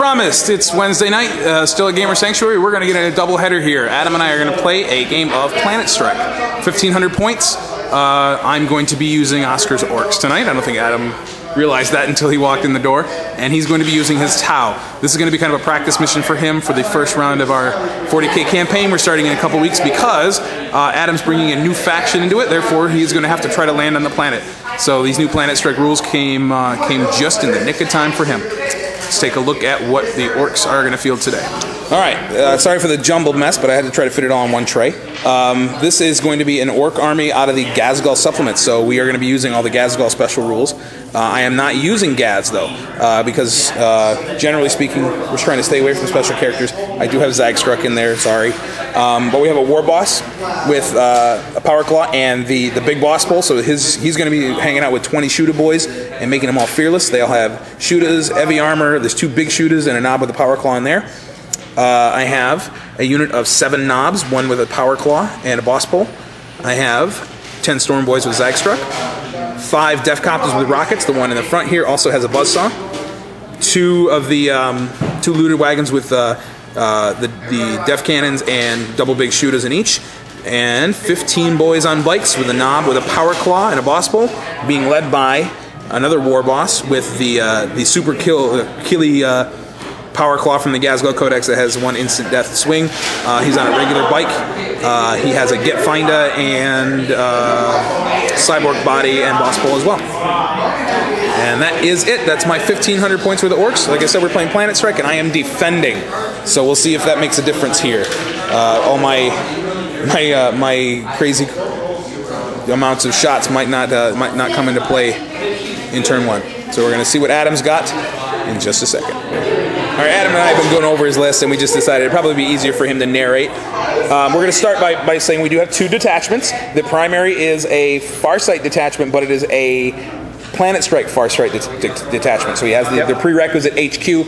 promised, it's Wednesday night, still at Gamer Sanctuary. We're going to get in a doubleheader here. Adam and I are going to play a game of Planet Strike. 1,500 points. I'm going to be using Oscar's Orks tonight. I don't think Adam realized that until he walked in the door. And he's going to be using his Tau. This is going to be kind of a practice mission for him for the first round of our 40k campaign. We're starting in a couple weeks because Adam's bringing a new faction into it. Therefore, he's going to have to try to land on the planet. So these new Planet Strike rules came just in the nick of time for him. Let's take a look at what the Orks are going to field today. All right, sorry for the jumbled mess, but I had to try to fit it all on one tray. This is going to be an Ork army out of the Ghazghkull supplement, so we are going to be using all the Ghazghkull special rules. I am not using Gaz, though, because generally speaking, we're trying to stay away from special characters. I do have Zagstruck in there, sorry. But we have a War Boss with a Power Claw and the Big Boss Pole, so he's going to be hanging out with 20 Shooter boys and making them all fearless. They all have Shooters, heavy armor, there's 2 big Shooters and a Knob with a Power Claw in there. I have a unit of 7 Knobs, 1 with a Power Claw and a Boss Pole. I have 10 Storm Boys with Zagstruck, 5 Def Copters with rockets. The one in the front here also has a Buzzsaw. 2 of the 2 looted wagons with the Def Cannons and double big Shooters in each. And 15 boys on bikes with a Knob with a Power Claw and a Boss Pole, being led by another War Boss with the Super Killy Power Claw from the Ghazghkull Codex that has 1 instant death swing. He's on a regular bike. He has a Get Finder and Cyborg Body and Boss Pole as well. And that is it. That's my 1,500 points for the Orks. Like I said, we're playing Planet Strike, and I am defending. So we'll see if that makes a difference here. All my crazy amounts of shots might not come into play in turn 1. So we're going to see what Adam's got in just a second. All right, Adam and I have been going over his list, and we just decided it'd probably be easier for him to narrate. We're going to start by saying we do have 2 detachments. The primary is a Farsight detachment, but it is a Planet Strike Farsight detachment. So he has the prerequisite HQ,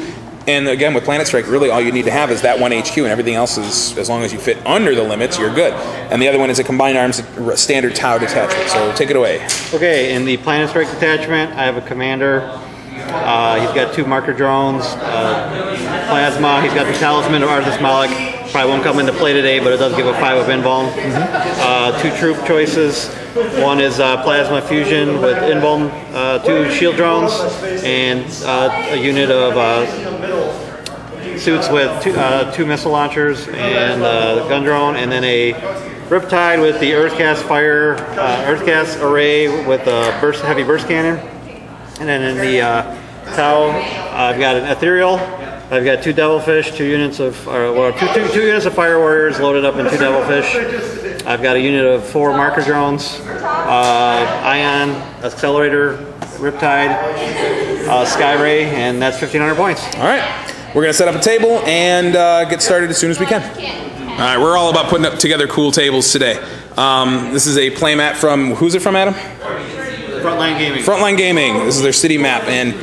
and again, with Planet Strike, really all you need to have is that 1 HQ, and everything else is, as long as you fit under the limits, you're good. And the other one is a Combined Arms standard Tau detachment. So take it away. Okay, in the Planet Strike detachment, I have a commander. He's got 2 marker drones, plasma. He's got the Talisman of Arthas Malik. Probably won't come into play today, but it does give a 5 of invuln. 2 troop choices. One is plasma fusion with invuln, 2 shield drones, and a unit of suits with 2 missile launchers and a gun drone, and then a Riptide with the Earthcast Earthcast array with a heavy burst cannon. And then in the Tau, I've got an Ethereal. I've got 2 Devilfish, 2 units of two units of Fire Warriors loaded up in 2 Devilfish. I've got a unit of 4 marker drones, Ion, Accelerator, Riptide, Skyray, and that's 1,500 points. All right, we're gonna set up a table and get started as soon as we can. All right, we're all about putting up together cool tables today. This is a playmat from, who's it from, Adam? Frontline Gaming. Frontline Gaming. This is their city map, and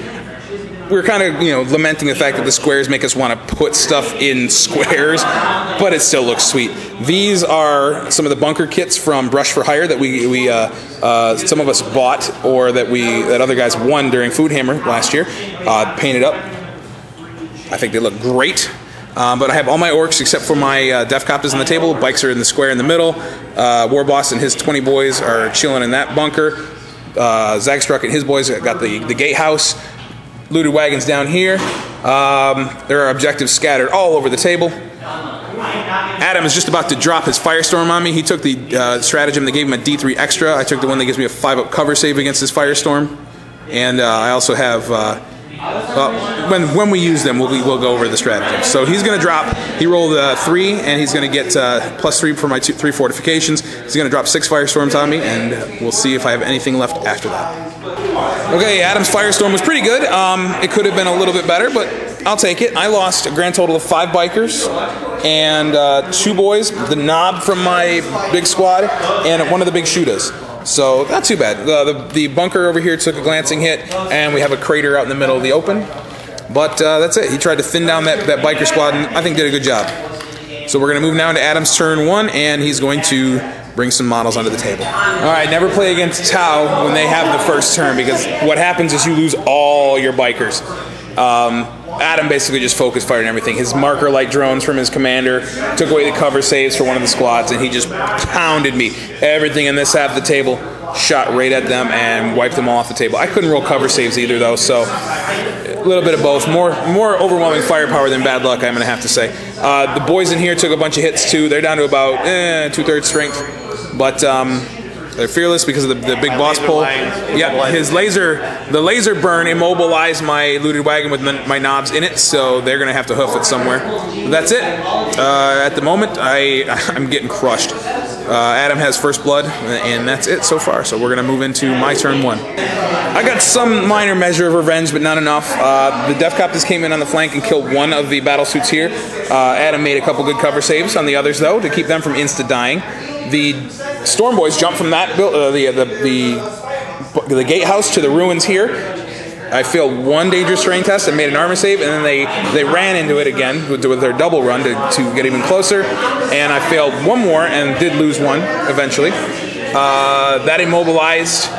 we're kind of, lamenting the fact that the squares make us want to put stuff in squares, but it still looks sweet. These are some of the bunker kits from Brush for Hire that we some of us bought, or that other guys won during Food Hammer last year. Painted up. I think they look great. But I have all my Orks except for my Def Copters on the table. Bikes are in the square in the middle. War Boss and his 20 boys are chilling in that bunker. Zagstruck and his boys got the gatehouse. Looted wagons down here. There are objectives scattered all over the table. Adam is just about to drop his Firestorm on me. He took the stratagem that gave him a D3 extra. I took the one that gives me a 5-up cover save against his Firestorm. And I also have, when we use them, we'll go over the stratagem. So he's going to drop, he rolled 3, and he's going to get +3 for my 3 fortifications. He's going to drop 6 Firestorms on me, and we'll see if I have anything left after that. Okay, Adam's Firestorm was pretty good. It could have been a little bit better, but I'll take it. I lost a grand total of 5 bikers and 2 boys, the Knob from my big squad, and 1 of the big Shooters. So not too bad. The bunker over here took a glancing hit, and we have a crater out in the middle of the open. But that's it. He tried to thin down that biker squad, and I think did a good job. So we're going to move now into Adam's turn 1, and he's going to bring some models onto the table. All right, never play against Tau when they have the first turn, because what happens is you lose all your bikers. Adam basically just focus fired and everything. His marker light drones from his commander took away the cover saves for one of the squads, and he just pounded me. Everything in this half of the table shot right at them and wiped them all off the table. I couldn't roll cover saves either, though, so a little bit of both. More overwhelming firepower than bad luck, I'm going to have to say. The boys in here took a bunch of hits, too. They're down to about 2/3 strength, but they're fearless because of the big boss pull. Yeah, the laser burn immobilized my looted wagon with my knobs in it, so they're going to have to hoof it somewhere. But that's it. At the moment, I'm getting crushed. Adam has first blood, and that's it so far. So we're going to move into my turn 1. I got some minor measure of revenge, but not enough. The Death Copters came in on the flank and killed one of the battle suits here. Adam made a couple good cover saves on the others, though, to keep them from insta-dying. The Storm Boys jumped from that the gatehouse to the ruins here. I failed one dangerous terrain test and made an armor save, and then they ran into it again with their double run to get even closer, and I failed one more and did lose one eventually. That immobilized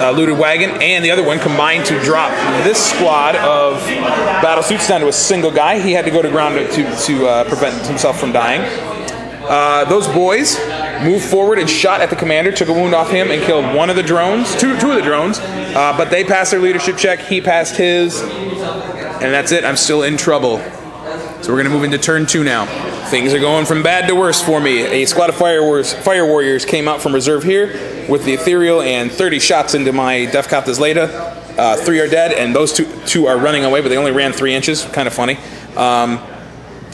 looted wagon and the other one combined to drop this squad of battle suits down to a single guy. He had to go to ground to prevent himself from dying. Those boys moved forward and shot at the commander, took a wound off him, and killed one of the drones, two of the drones, but they passed their leadership check, he passed his, and that's it. I'm still in trouble. So we're going to move into turn 2 now. Things are going from bad to worse for me. A squad of fire warriors came out from reserve here with the ethereal and 30 shots into my Death Copters Leda. 3 are dead, and those two are running away, but they only ran 3 inches. Kind of funny.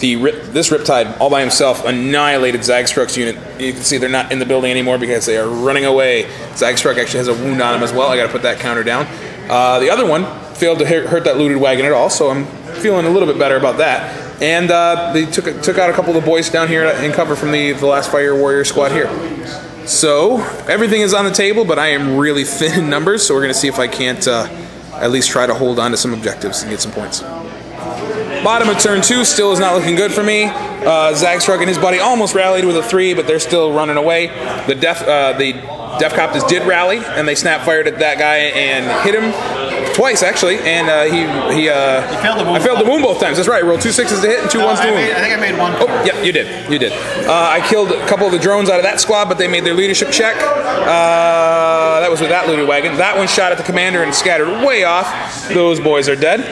This Riptide, all by himself, annihilated Zagstruck's unit. You can see they're not in the building anymore because they are running away. Zagstruck actually has a wound on him as well. I got to put that counter down. The other one failed to hurt that looted wagon at all, so I'm feeling a little bit better about that. And they took out a couple of the boys down here in cover from the last Fire Warrior squad here. So everything is on the table, but I am really thin in numbers, so we're going to see if I can't at least try to hold on to some objectives and get some points. Bottom of turn 2 still is not looking good for me. Zagstruck and his buddy almost rallied with a 3, but they're still running away. The Death Copters did rally, and they snap fired at that guy and hit him twice actually, and I failed the wound both times. That's right. I rolled 2 6s to hit and 2 1s to wound. I think I made one. Oh, yeah, you did. You did. I killed a couple of the drones out of that squad, but they made their leadership check. That was with that looted wagon. That one shot at the commander and scattered way off. Those boys are dead.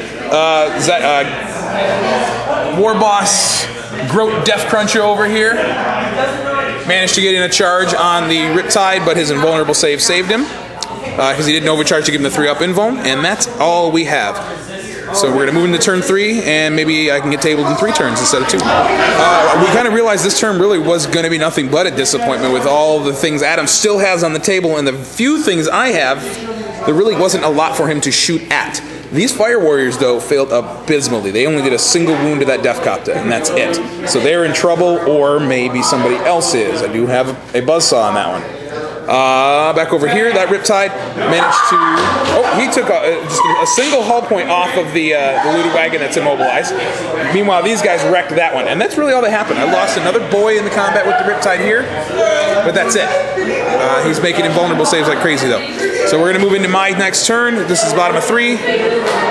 War Boss Groat Death Cruncher over here managed to get in a charge on the Riptide, but his invulnerable save saved him because he didn't overcharge to give him the 3-up invuln, and that's all we have. So we're going to move into turn 3, and maybe I can get tabled in 3 turns instead of 2. We kind of realized this turn really was going to be nothing but a disappointment with all the things Adam still has on the table, and the few things I have, there really wasn't a lot for him to shoot at. These Fire Warriors, though, failed abysmally. They only did a single wound to that Death Copter, and that's it. So they're in trouble, or maybe somebody else is. I do have a buzzsaw on that one. Back over here, that Riptide managed to... Oh, he took just a single hull point off of the looted wagon that's immobilized. Meanwhile, these guys wrecked that one, and that's really all that happened. I lost another boy in the combat with the Riptide here, but that's it. He's making invulnerable saves like crazy, though. So we're going to move into my next turn. This is bottom of 3,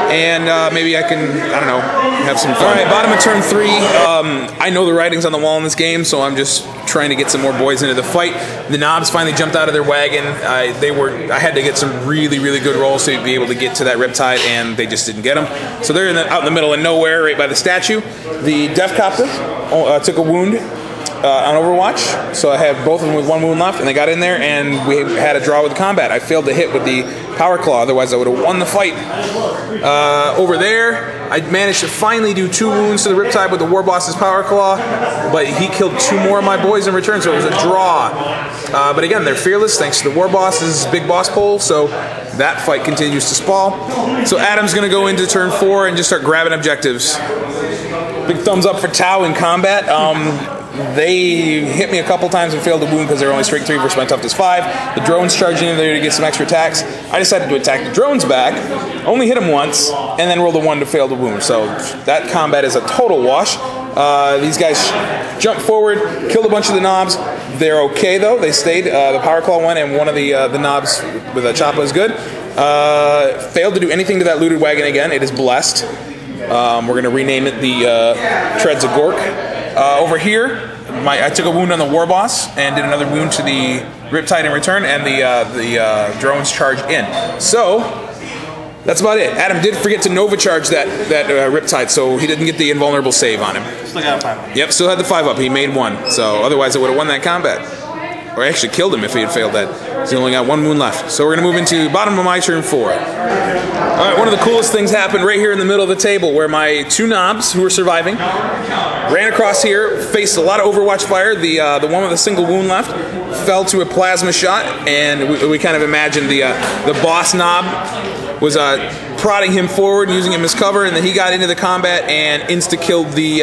and maybe I can, I don't know, have some fun. All right, bottom of turn 3. I know the writing's on the wall in this game, so I'm just trying to get some more boys into the fight. The knobs finally jumped out of their wagon. I had to get some really, really good rolls to be able to get to that Riptide, and they just didn't get them. So they're out in the middle of nowhere, right by the statue. The Death Copter took a wound on Overwatch, so I had both of them with 1 wound left, and they got in there, and we had a draw with the combat. I failed to hit with the Power Claw, otherwise I would have won the fight. Over there, I managed to finally do 2 wounds to the Riptide with the War Boss's Power Claw, but he killed 2 more of my boys in return, so it was a draw. But again, they're fearless thanks to the War Boss's big boss pull, so that fight continues to spall. So Adam's going to go into turn 4 and just start grabbing objectives. Big thumbs up for Tau in combat. They hit me a couple times and failed to wound because they're only strength 3 versus my toughness 5. The drones charged in there to get some extra attacks. I decided to attack the drones back, only hit them once, and then rolled a 1 to fail to wound. So that combat is a total wash. These guys jumped forward, killed a bunch of the knobs. They're okay though. They stayed. The Power Claw went, and one of the knobs with a choppa is good. Failed to do anything to that looted wagon again. It is blessed. We're going to rename it the Treads of Gork. Over here, I took a wound on the War Boss and did another wound to the Riptide in return, and the drones charged in. So that's about it. Adam did forget to Nova charge that Riptide, so he didn't get the invulnerable save on him. Still got a 5-up. Yep, still had the 5-up. He made 1. So otherwise, I would have won that combat. Or actually killed him if he had failed that. He's only got 1 wound left. So we're going to move into bottom of my turn 4. Alright, one of the coolest things happened right here in the middle of the table, where my 2 knobs, who were surviving, ran across here, faced a lot of Overwatch fire. The one with a single wound left fell to a plasma shot, and we kind of imagined the boss knob was prodding him forward, using him as cover, and then he got into the combat and insta-killed the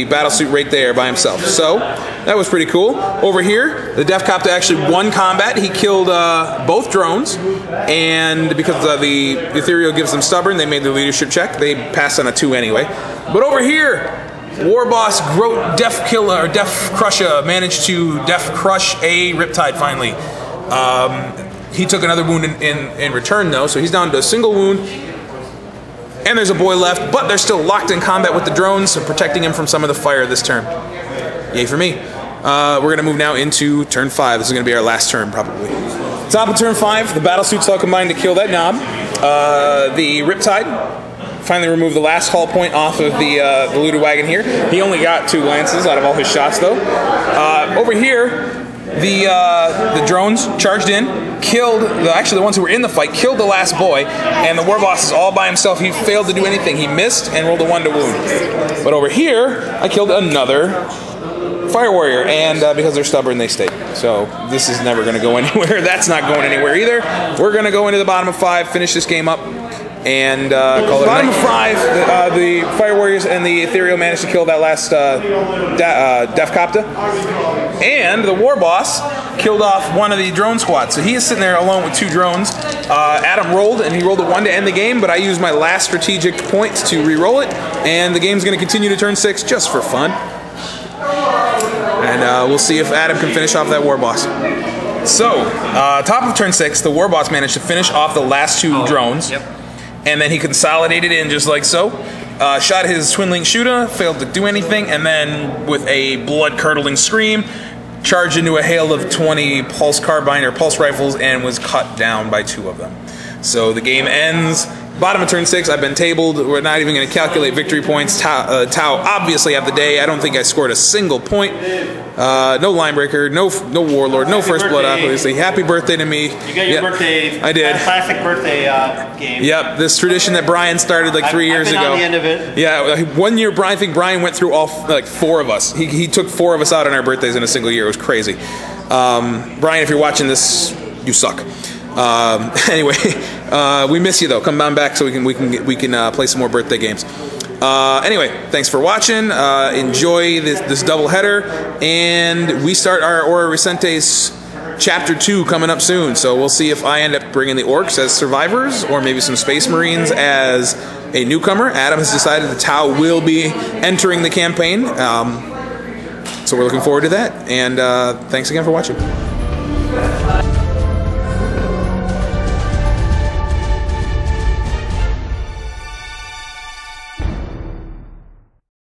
battlesuit right there by himself. So that was pretty cool. Over here, the Defcopter actually won combat. He killed both drones, and because the Ethereal gives them stubborn, they made the leadership check. They passed on a 2 anyway. But over here, War Boss Def Crusher managed to Def Crush a Riptide finally. He took another wound in return though, so he's down to a single wound. And there's a boy left, but they're still locked in combat with the drones, so protecting him from some of the fire this turn. Yay for me. We're going to move now into turn 5. This is going to be our last turn, probably. Top of turn 5, the battlesuits all combined to kill that knob. The Riptide finally removed the last hull point off of the looter wagon here. He only got 2 lances out of all his shots, though. Over here, the drones charged in, killed actually the ones who were in the fight, killed the last boy, and the War Boss is all by himself. He failed to do anything. He missed and rolled a 1 to wound. But over here, I killed another Fire Warrior, and because they're stubborn, they stayed. So this is never going to go anywhere. That's not going anywhere either. We're going to go into the bottom of 5, finish this game up, and call it bottom of 5. The Fire Warriors and the Ethereal managed to kill that last Defcopter, and the War Boss killed off one of the drone squads. So he is sitting there alone with 2 drones. Adam rolled, and he rolled a 1 to end the game, but I used my last strategic points to re-roll it, and the game's going to continue to turn 6 just for fun. And we'll see if Adam can finish off that War Boss. So, top of turn 6, the War Boss managed to finish off the last 2 drones. Yep. And then he consolidated in just like so. Shot his twin-link shooter, failed to do anything, and then with a blood-curdling scream, charged into a hail of 20 pulse carbine or pulse rifles and was cut down by 2 of them. So the game ends. Bottom of turn 6, I've been tabled. We're not even going to calculate victory points. Tau obviously have the day. I don't think I scored a single point. No line breaker, no warlord, no first blood, obviously. Happy birthday to me. You got your birthday. I did. Classic birthday game. Yep, this tradition that Brian started like 3 years ago. I've been on the end of it. Yeah, 1 year, I think Brian went through all, like 4 of us. He took 4 of us out on our birthdays in a single year. It was crazy. Brian, if you're watching this, you suck. Anyway, we miss you though. Come on back so we can play some more birthday games. Anyway, thanks for watching. Enjoy this double header, and we start our Aura Recentes Chapter 2 coming up soon. So we'll see if I end up bringing the Orks as survivors, or maybe some Space Marines as a newcomer. Adam has decided the Tau will be entering the campaign, so we're looking forward to that. And thanks again for watching.